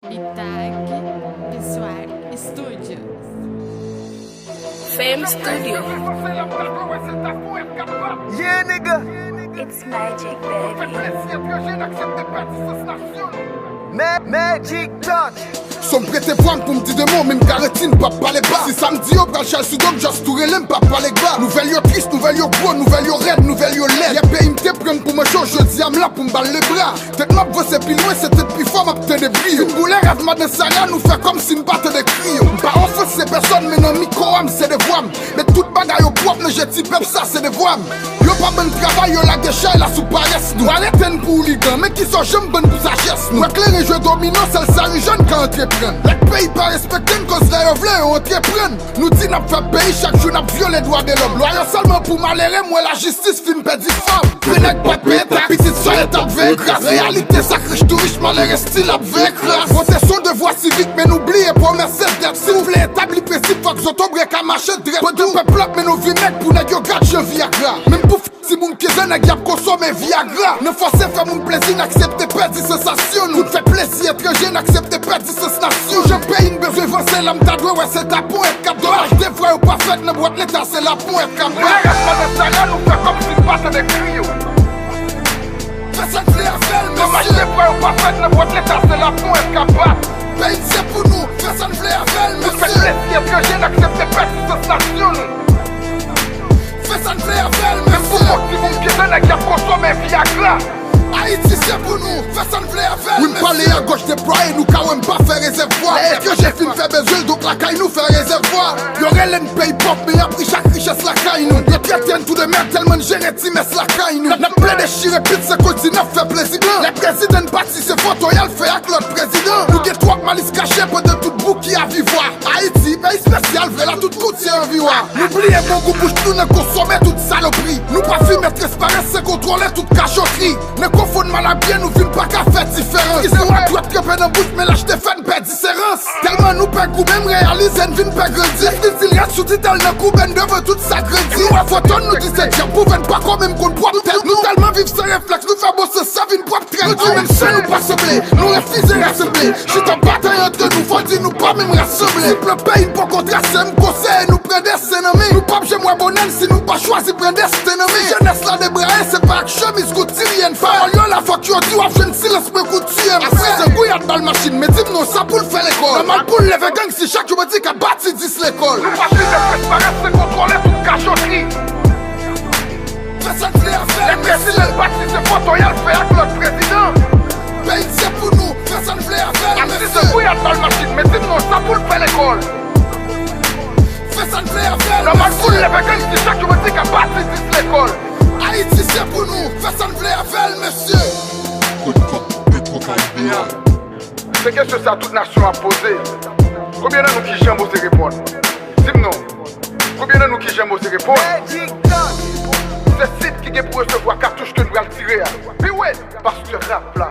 Itag Visual Studio. Fame Studio. Yeah, nigga. It's magic, baby. Magic touch. Som prete pwam pou mdi de moun, men garetin pa pale ba. Si samedi yo pral chal sudok, just toure lem pa pale ba. Nouvel yo trist, nouvel yo gros, nouvel yo red, nouvel yo led. Ye pe imte pren pou me show, jodi am la pou mbal le bra. Tet map vose pi loin, se tet pi fort, map te de brio. Fin boule rêve maden saga, nou fe kom si n'bate de krio. Mpa offre se person, men nan micro am, se de voam. Mais tout bagay yo pop, ne jeti pep sa, se de voam. Yo pa ben travay, yo la gesha, la sou pares nou. Arrêten pou ligan, mais qui sont jem ben pou sagesse nou. Éclairé jeu dominant, sel sari jeune quand entreprenne. Lek pays pas respecté, cause la yo vle yo entreprenne. Nou di nap fait pays, chaque jour nap viole droit de l'homme. Loyo seulement pour malheureux, moi la justice fin pedi femme. Prenek pa pe, ta petite soeur est ap ve grâce. Réalité sacrée, tout riche, malheureux style ap ve grâce. Protection de voie civique, mais n'oubliez promesse d'être. Si vous voulez établir principe, faut que s'autombre qu'à marcher droit. Peu de peuple mais nous vit mec pour nèg yo gâte je Viagra. Même pour si moun keze nèg y a consommé Viagra. Ne forcez faire mon plaisir, n'acceptez pas de sensation. Nous fait plaisir étranger, n'acceptez pas de sensation. Je paye une besoin avancer, l'âme t'a doué, ouais c'est ta pour être cap. Dommage des fois ou pas fait, ne boîte l'état, c'est la pour être cap. Nous fait comme si pas de crio. Personne ne fait affaire, mais dommage des fois ou pas fait, ne boîte l'état, c'est la pour être capable. Paye c'est pour nous, personne ne fait affaire, mais nous fait plaisir étranger, n'acceptez pas de sensation. Personne ne fait affaire, mais pour moi, si vous me quittez, n'a qu'à consommer Viagra. Haïti c'est pour nous, personne vle affaire. Oui, m'parler à gauche déployé, nous quand même pas faire réservoir. Est-ce que j'ai film fait besoin, donc la caille nous fait réservoir. Y'aurait l'en paye pop, mais après chaque richesse la caille nous. Y'a traité tout de merde tellement géré, timès la caille nous. N'a plein de chiré, pite, c'est continent, fait plaisir. Les présidents partis, c'est photo, y'a le fait avec l'autre président. Nous guet trois malice caché, pour de tout bout qui a vivoire. Haïti, pays spécial, vrai la toute coutier en vivoire. N'oubliez mon goût bouche, nous ne consommer toute saloperie. Nous pas fumer, transparence, c'est contrôler toute cachotterie. Confondre mal à bien, nous vîmes pas qu'à faire différence. Ils sont à droite, crepé dans bouche, mais lâche des fans, pas différence. Tellement nous pas goût, même réaliser, ne vîmes pas grandir. Ils restent sous-titre, le coup, ben devant tout ça grandir. Nous, à photon, nous disons, tiens, pour venir pas quand même qu'on boit. Nous tellement vivre sans réflexe, nous faire bosser ça, vîmes pas traîner. Nous même seul, nous pas sembler, nous refuser rassembler. J'suis en bataille entre nous, faut dire, nous pas même rassembler. Si le pays, pour contracer, me conseille, nous prendre des ennemis. Nous pas j'ai moins bonheur si nous pas choisi prendre des ennemis. Jeunesse là débraillée, c'est pas que chemise, goutirienne, femme. La fois que tu as fait un silence me goûte tu aimes. C'est gouillat dans la machine, mais dis-moi ça pour le faire l'école. Normal pour lever gang si chaque jour me dit qu'à bâti 10 l'école. Nous pas de transparence, c'est contrôler toute cachotterie. Personne ne fait affaire. Les présidents bâti c'est photo, y'a le fait avec l'autre président. Pays c'est pour nous, personne ne fait affaire. C'est gouillat dans la machine, mais dis-moi ça pour le faire l'école. Personne ne fait affaire. Normal pour lever gang si chaque jour me dit qu'à bâti 10 l'école. Haïti c'est pour nous, personne ne voulait affaire, monsieur. C'est question ça toute nation a posé. Combien de nous qui j'aime oser répondre? Dis-moi, combien de nous qui j'aime oser répondre? C'est site qui est pour recevoir cartouche que nous allons tirer. Puis ouais, parce que rap là.